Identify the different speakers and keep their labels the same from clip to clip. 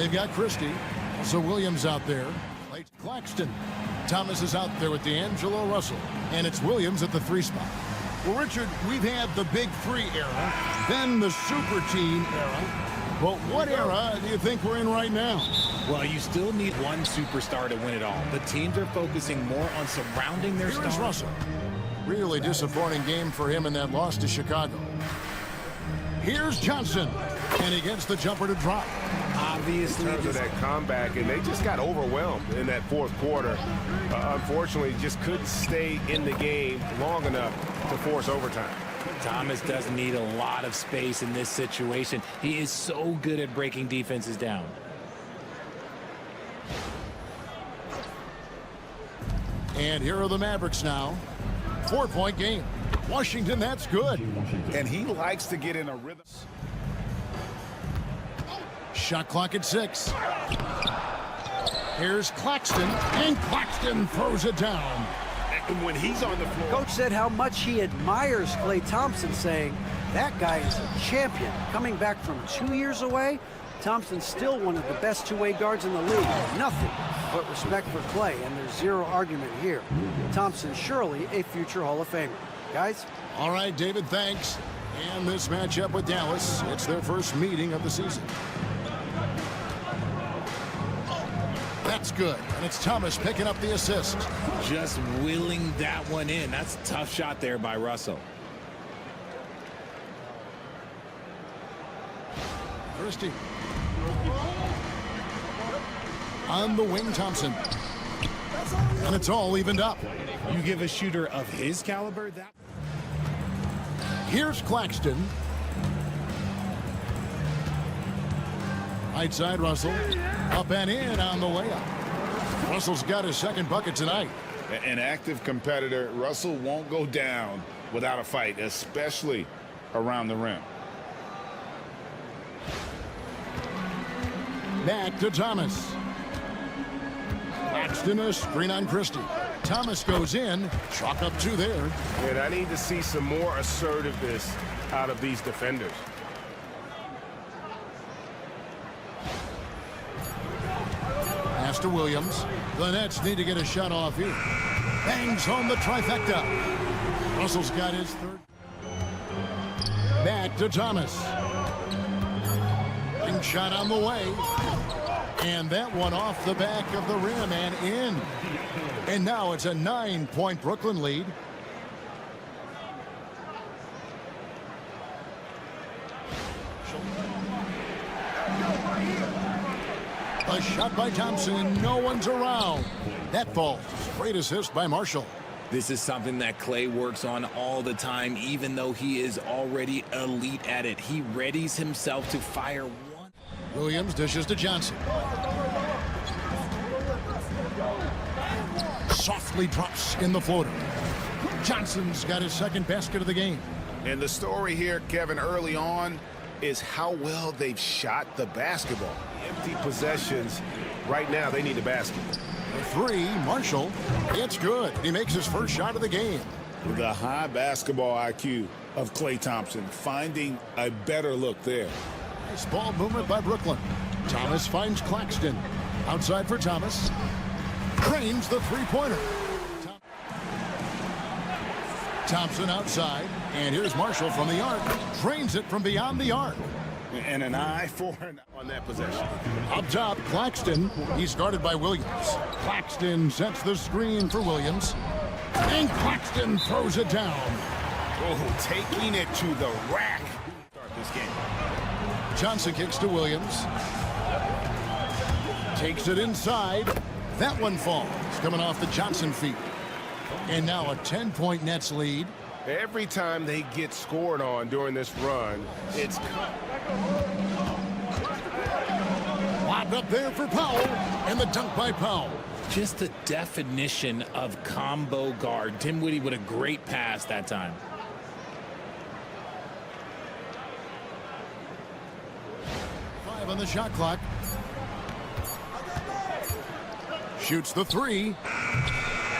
Speaker 1: They've got Christie. So Williams out there. Claxton. Thomas is out there with D'Angelo Russell. And it's Williams at the 3 spot. Well, Richard, we've had the Big 3 era, then the Super Team era. But what era do you think we're in right now?
Speaker 2: Well, you still need one superstar to win it all. The teams are focusing more on surrounding their stars.
Speaker 1: Here's Russell. Really disappointing game for him in that loss to Chicago. Here's Johnson. And he gets the jumper to drop.
Speaker 3: Obviously, in terms of that comeback, and they just got overwhelmed in that 4th quarter. Unfortunately, just couldn't stay in the game long enough to force overtime.
Speaker 2: Thomas does need a lot of space in this situation. He is so good at breaking defenses down.
Speaker 1: And here are the Mavericks now. 4-point game. Washington, that's good.
Speaker 4: And he likes to get in a rhythm.
Speaker 1: Shot clock at 6. Here's Claxton, and Claxton throws it down.
Speaker 3: And when he's on the floor.
Speaker 5: Coach said how much he admires Klay Thompson, saying that guy is a champion. Coming back from 2 years away, Thompson's still one of the best two-way guards in the league. Nothing but respect for Klay, and there's zero argument here. Thompson surely a future Hall of Famer. Guys?
Speaker 1: All right, David, thanks. And this matchup with Dallas, it's their first meeting of the season. That's good, and it's Thomas picking up the assist.
Speaker 2: Just willing that one in. That's a tough shot there by Russell.
Speaker 1: Christie. On the wing, Thompson. And it's all evened up.
Speaker 2: You give a shooter of his caliber that.
Speaker 1: Here's Claxton. Right side, Russell. Up and in on the layup. Russell's got his second bucket tonight.
Speaker 4: An active competitor, Russell won't go down without a fight, especially around the rim.
Speaker 1: Back to Thomas. Claxton, a screen on Christie. Thomas goes in. Chalk up 2 there.
Speaker 3: And I need to see some more assertiveness out of these defenders.
Speaker 1: Pass to Williams. The Nets need to get a shot off here. Bangs home the trifecta. Russell's got his 3rd. Back to Thomas. Big shot on the way. And that one off the back of the rim and in. And now it's a 9-point Brooklyn lead. A shot by Thompson, and no one's around. That falls. Great assist by Marshall.
Speaker 2: This is something that Klay works on all the time, even though he is already elite at it. He readies himself to fire one.
Speaker 1: Williams dishes to Johnson. Softly drops in the floater. Johnson's got his second basket of the game.
Speaker 4: And the story here, Kevin, early on, is how well they've shot the basketball.
Speaker 3: Empty possessions. Right now, they need a basket.
Speaker 1: The 3, Marshall. It's good. He makes his first shot of the game.
Speaker 4: The high basketball IQ of Klay Thompson, finding a better look there.
Speaker 1: Nice ball movement by Brooklyn. Thomas finds Claxton. Outside for Thomas. Cranes the 3-pointer. Thompson outside. And here's Marshall from the arc. Drains it from beyond the arc.
Speaker 4: And an eye for
Speaker 3: On that possession.
Speaker 1: Up top, Claxton. He's guarded by Williams. Claxton sets the screen for Williams. And Claxton throws it down.
Speaker 4: Oh, taking it to the rack. Start this game.
Speaker 1: Johnson kicks to Williams. Takes it inside. That one falls. Coming off the Johnson feet. And now a 10-point Nets lead.
Speaker 3: Every time they get scored on during this run, it's
Speaker 1: lobbed up there for Powell, and the dunk by Powell.
Speaker 2: Just the definition of combo guard. Dinwiddie with a great pass that time.
Speaker 1: Five on the shot clock. Shoots the 3.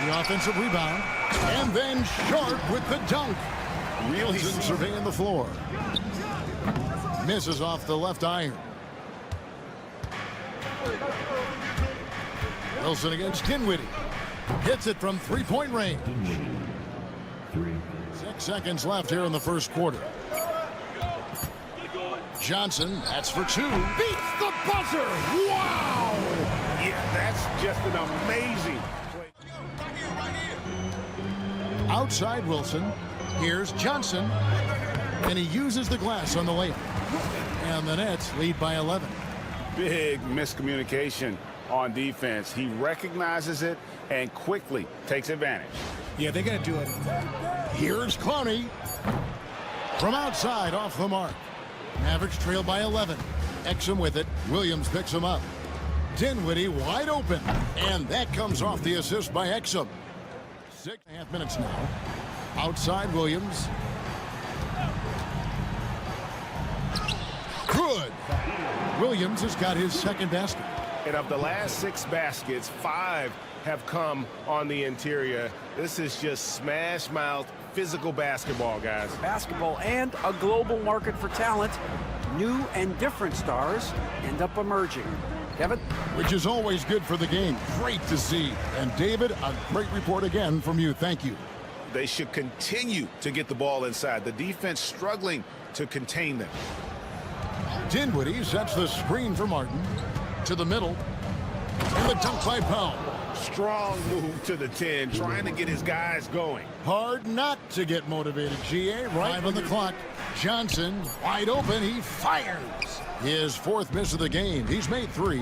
Speaker 1: The offensive rebound. And then Sharp with the dunk. Really surveying the floor. Misses off the left iron. Wilson against Dinwiddie. Hits it from three-point range. 6 seconds left here in the first quarter. Johnson, that's for two. Beats the buzzer. Wow!
Speaker 3: Yeah, that's just an amazing play.
Speaker 1: Outside Wilson. Here's Johnson. And he uses the glass on the layup. And the Nets lead by 11.
Speaker 4: Big miscommunication on defense. He recognizes it and quickly takes advantage.
Speaker 2: Yeah, they're going to do it.
Speaker 1: Here's Clowney. From outside, off the mark. Mavericks trail by 11. Exum with it. Williams picks him up. Dinwiddie wide open. And that comes off the assist by Exum. 6.5 minutes now. Outside Williams. Good. Williams has got his second basket.
Speaker 3: And of the last 6 baskets, 5 have come on the interior. This is just smash-mouth physical basketball, guys.
Speaker 5: Basketball and a global market for talent. New and different stars end up emerging. Kevin?
Speaker 1: Which is always good for the game. Great to see. And David, a great report again from you. Thank you.
Speaker 4: They should continue to get the ball inside. The defense struggling to contain them.
Speaker 1: Dinwiddie sets the screen for Martin. To the middle. And the dunk by Powell.
Speaker 3: Strong move to the 10, trying to get his guys going.
Speaker 1: Hard not to get motivated, GA. Right on the clock. Johnson, wide open. He fires. His 4th miss of the game. He's made 3.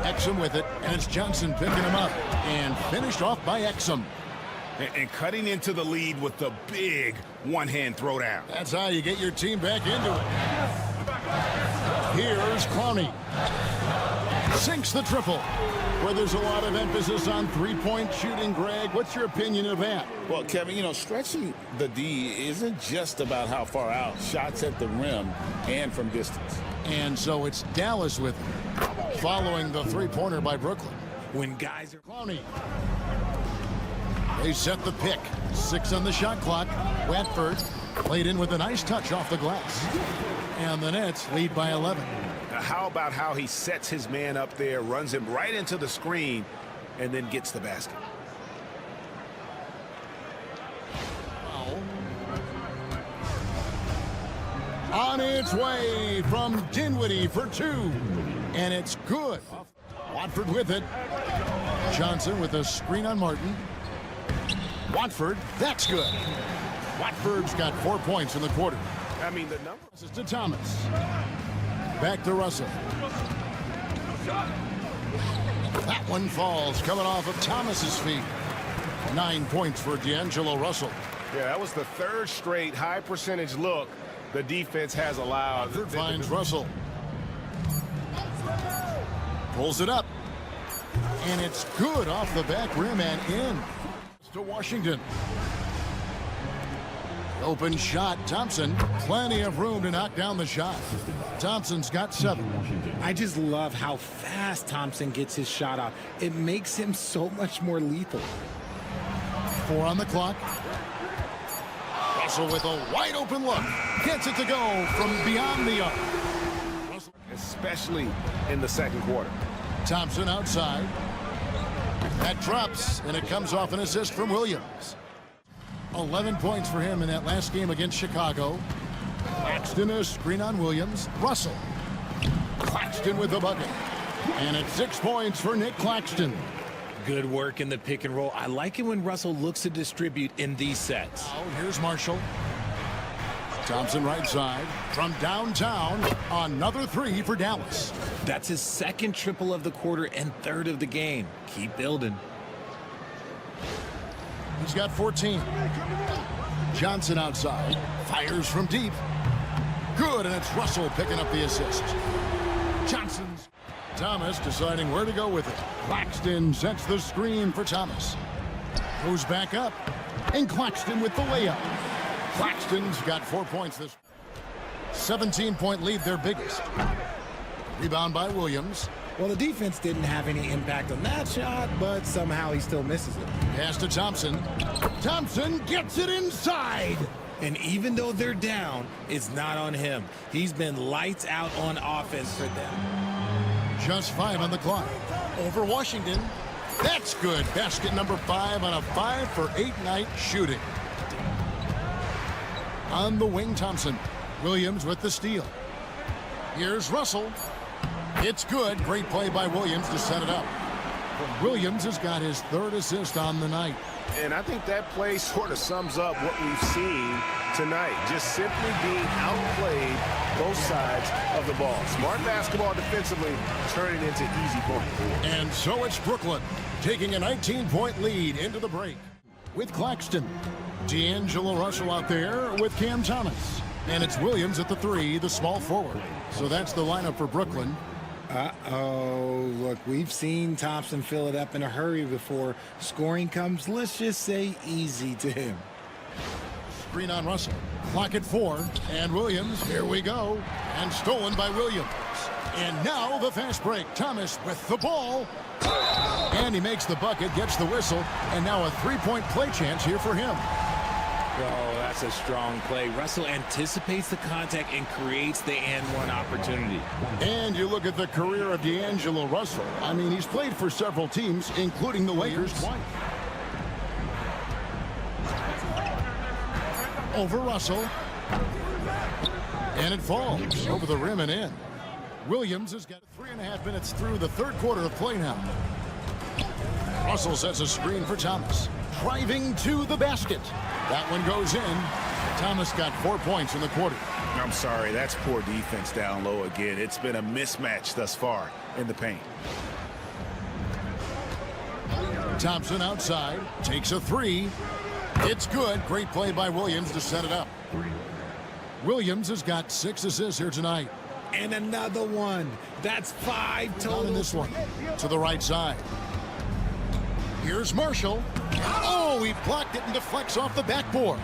Speaker 1: Exum with it, and it's Johnson picking him up. And finished off by Exum.
Speaker 4: And cutting into the lead with the big one-hand throwdown.
Speaker 1: That's how you get your team back into it. Here's Clowney. Sinks the triple. Where there's a lot of emphasis on three-point shooting, Greg. What's your opinion of that?
Speaker 4: Well, Kevin, you know, stretching the D isn't just about how far out. Shots at the rim and from distance.
Speaker 1: And so it's Dallas with him, following the three-pointer by Brooklyn.
Speaker 2: When guys are...
Speaker 1: Clowney. They set the pick. 6 on the shot clock. Watford played in with a nice touch off the glass. And the Nets lead by 11.
Speaker 3: How about how he sets his man up there, runs him right into the screen, and then gets the basket?
Speaker 1: On its way from Dinwiddie for 2. And it's good. Watford with it. Johnson with a screen on Martin. Watford, that's good. Watford's got 4 points in the quarter.
Speaker 3: I mean, the number
Speaker 1: This is to Thomas. Back to Russell. That one falls, coming off of Thomas's feet. 9 points for D'Angelo Russell.
Speaker 3: Yeah, that was the 3rd straight high percentage look the defense has allowed.
Speaker 1: Watford finds Russell. Pulls it up. And it's good off the back rim and in. To Washington. Open shot, Thompson. Plenty of room to knock down the shot. Thompson's got 7.
Speaker 2: I just love how fast Thompson gets his shot off. It makes him so much more lethal.
Speaker 1: 4 on the clock. Russell with a wide open look. Gets it to go from beyond the arc.
Speaker 3: Especially in the second quarter.
Speaker 1: Thompson outside. That drops, and it comes off an assist from Williams. 11 points for him in that last game against Chicago. Claxton a screen on Williams. Russell. Claxton with the bucket. And it's 6 points for Nick Claxton.
Speaker 2: Good work in the pick and roll. I like it when Russell looks to distribute in these sets.
Speaker 1: Oh, here's Marshall. Thompson right side. From downtown, another 3 for Dallas.
Speaker 2: That's his 2nd triple of the quarter and 3rd of the game. Keep building.
Speaker 1: He's got 14. Johnson outside. Fires from deep. Good, and it's Russell picking up the assist. Johnson's. Thomas deciding where to go with it. Claxton sets the screen for Thomas. Goes back up. And Claxton with the layup. Claxton's got 4 points this. 17-point lead, their biggest. Rebound by Williams.
Speaker 2: Well, the defense didn't have any impact on that shot, but somehow he still misses it.
Speaker 1: Pass to Thompson. Thompson gets it inside.
Speaker 2: And even though they're down, it's not on him. He's been lights out on offense for them.
Speaker 1: Just 5 on the clock. Over Washington. That's good. Basket number 5 on a 5 for 8 night shooting. On the wing, Thompson. Williams with the steal. Here's Russell. It's good. Great play by Williams to set it up. Williams has got his 3rd assist on the night.
Speaker 3: And I think that play sort of sums up what we've seen tonight. Just simply being outplayed both sides of the ball. Smart basketball defensively, turning into easy points.
Speaker 1: And so it's Brooklyn taking a 19-point lead into the break with Claxton. D'Angelo Russell out there with Cam Thomas. And it's Williams at the 3, the small forward. So that's the lineup for Brooklyn.
Speaker 6: Uh-oh, look, we've seen Thompson fill it up in a hurry before scoring comes, let's just say, easy to him.
Speaker 1: Screen on Russell. Clock at 4. And Williams, here we go. And stolen by Williams. And now the fast break. Thomas with the ball. And he makes the bucket, gets the whistle. And now a 3-point play chance here for him.
Speaker 2: Oh, that's a strong play. Russell anticipates the contact and creates the and-one opportunity.
Speaker 1: And you look at the career of D'Angelo Russell. I mean, he's played for several teams, including the Lakers twice. Over Russell. And it falls over the rim and in. Williams has got 3.5 minutes through the 3rd quarter of play now. Russell sets a screen for Thomas. Driving to the basket. That one goes in. Thomas got 4 points in the quarter.
Speaker 4: I'm sorry, that's poor defense down low again. It's been a mismatch thus far in the paint.
Speaker 1: Thompson outside, takes a 3. It's good. Great play by Williams to set it up. Williams has got 6 assists here tonight.
Speaker 2: And another one. That's 5 total.
Speaker 1: In this one, to the right side. Here's Marshall. Oh, he blocked it and deflects off the backboard.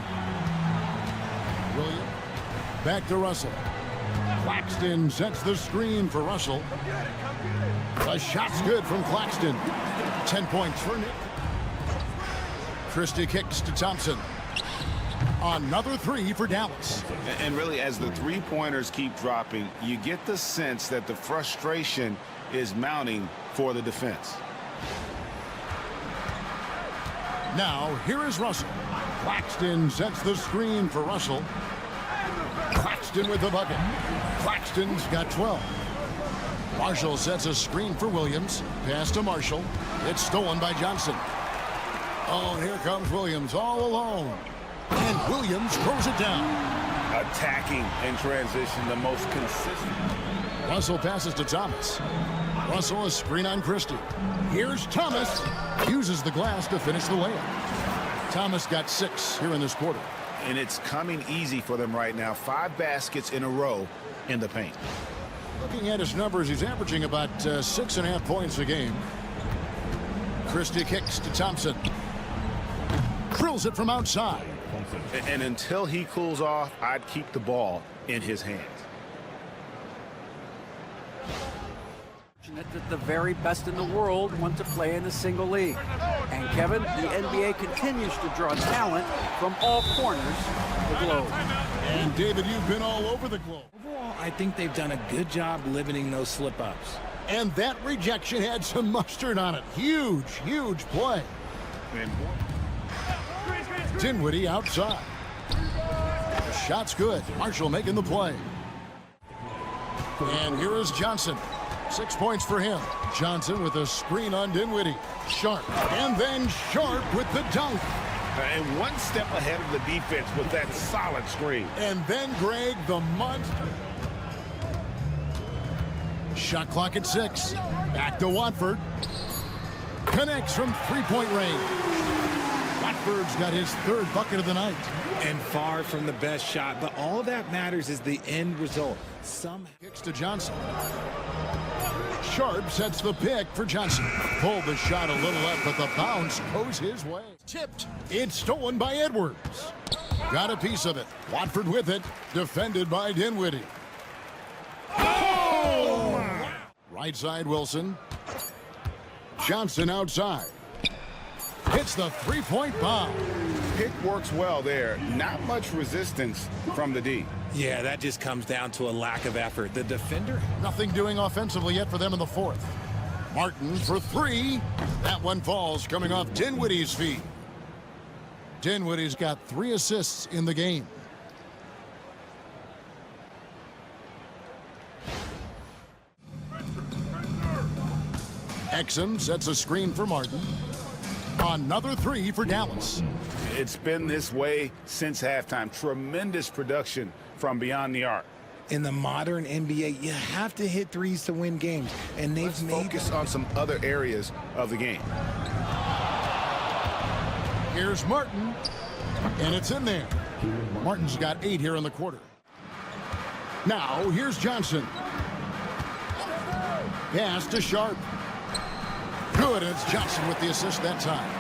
Speaker 1: Williams back to Russell. Claxton sets the screen for Russell. The shot's good from Claxton. 10 points for Nick. Christie kicks to Thompson. Another 3 for Dallas.
Speaker 4: And really, as the three-pointers keep dropping, you get the sense that the frustration is mounting for the defense.
Speaker 1: Now, here is Russell. Claxton sets the screen for Russell. Claxton with the bucket. Claxton's got 12. Marshall sets a screen for Williams. Pass to Marshall. It's stolen by Johnson. Oh, and here comes Williams all alone. And Williams throws it down.
Speaker 4: Attacking in transition, the most consistent.
Speaker 1: Russell passes to Thomas. Russell a screen on Christie. Here's Thomas. Uses the glass to finish the layup. Thomas got 6 here in this quarter.
Speaker 4: And it's coming easy for them right now. 5 baskets in a row in the paint.
Speaker 1: Looking at his numbers, he's averaging about 6.5 points a game. Christie kicks to Thompson. Drills it from outside.
Speaker 4: And until he cools off, I'd keep the ball in his hands.
Speaker 5: That the very best in the world want to play in a single league. And Kevin, the NBA continues to draw talent from all corners of the globe.
Speaker 1: And David, you've been all over the globe.
Speaker 2: Overall, I think they've done a good job limiting those slip-ups.
Speaker 1: And that rejection had some mustard on it. Huge, huge play. Dinwiddie outside. The shot's good. Marshall making the play. And here is Johnson. 6 points for him. Johnson with a screen on Dinwiddie. Sharp. And then Sharp with the dunk.
Speaker 3: And one step ahead of the defense with that solid screen.
Speaker 1: And then Greg, the monster. Shot clock at 6. Back to Watford. Connects from 3-point range. Watford's got his 3rd bucket of the night.
Speaker 2: And far from the best shot, but all that matters is the end result.
Speaker 1: Kicks to Johnson. Sharp sets the pick for Johnson. Pulled the shot a little left, but the bounce goes his way. Tipped. It's stolen by Edwards. Got a piece of it. Watford with it. Defended by Dinwiddie. Oh! Right side, Wilson. Johnson outside. Hits the 3-point bomb.
Speaker 4: Pick works well there. Not much resistance from the D.
Speaker 2: Yeah, that just comes down to a lack of effort. The defender.
Speaker 1: Nothing doing offensively yet for them in the fourth. Martin for three. That one falls, coming off Dinwiddie's feet. Dinwiddie's got 3 assists in the game. Exum sets a screen for Martin. Another 3 for Dallas.
Speaker 4: It's been this way since halftime. Tremendous production from beyond the arc.
Speaker 6: In the modern NBA, you have to hit threes to win games, and they've made
Speaker 3: Focus on some other areas of the game.
Speaker 1: Here's Martin, and it's in there. Martin's got 8 here in the quarter. Now, here's Johnson. Pass to Sharp. Good, and it's Johnson with the assist that time.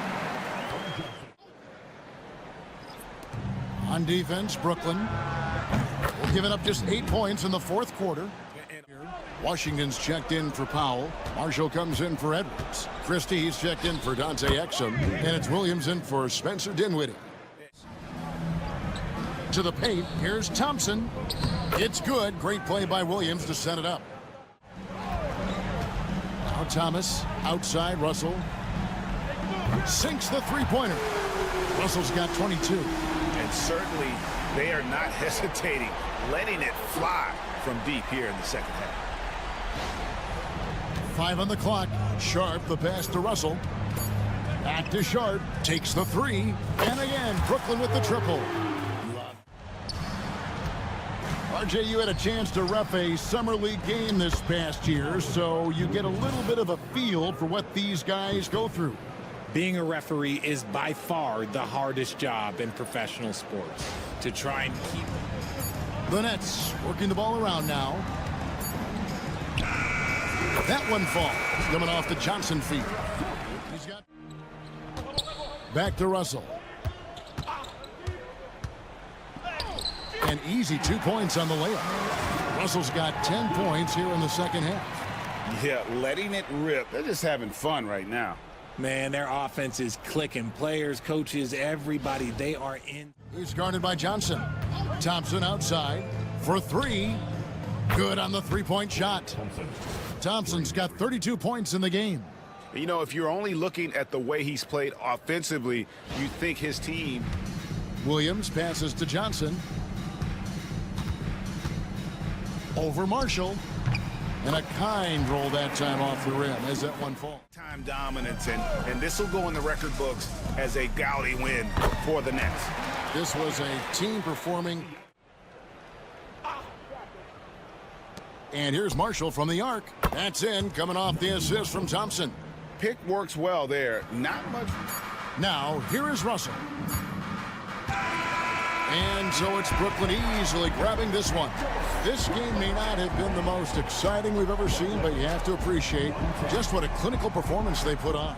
Speaker 1: On defense, Brooklyn giving up just 8 points in the fourth quarter. Washington's checked in for Powell. Marshall comes in for Edwards. Christie's checked in for Dante Exum. And it's Williams in for Spencer Dinwiddie. To the paint, here's Thompson. It's good. Great play by Williams to set it up. Now Thomas, outside Russell. Sinks the three-pointer. Russell's got 22.
Speaker 4: And certainly they are not hesitating, letting it fly from deep here in the second half.
Speaker 1: 5 on the clock. Sharp, the pass to Russell. Back to Sharp. Takes the 3. And again, Brooklyn with the triple. RJ, you had a chance to ref a Summer League game this past year, so you get a little bit of a feel for what these guys go through.
Speaker 2: Being a referee is by far the hardest job in professional sports. To try and keep...
Speaker 1: The Nets working the ball around now. That one falls, coming off the Johnson feet. He's got... Back to Russell. An easy 2 points on the layup. Russell's got 10 points here in the second half.
Speaker 4: Yeah, letting it rip. They're just having fun right now.
Speaker 2: Man, their offense is clicking. Players, coaches, everybody, they are in.
Speaker 1: He's guarded by Johnson. Thompson outside for 3. Good on the three-point shot. Thompson's got 32 points in the game.
Speaker 4: You know, if you're only looking at the way he's played offensively, you think his team...
Speaker 1: Williams passes to Johnson. Over Marshall. And a kind roll that time off the rim as that one falls.
Speaker 4: Time dominance, and this will go in the record books as a gaudy win for the Nets.
Speaker 1: This was a team performing. And here's Marshall from the arc. That's in, coming off the assist from Thompson.
Speaker 4: Pick works well there. Not much.
Speaker 1: Now, here is Russell. And so it's Brooklyn easily grabbing this one. This game may not have been the most exciting we've ever seen, but you have to appreciate just what a clinical performance they put on.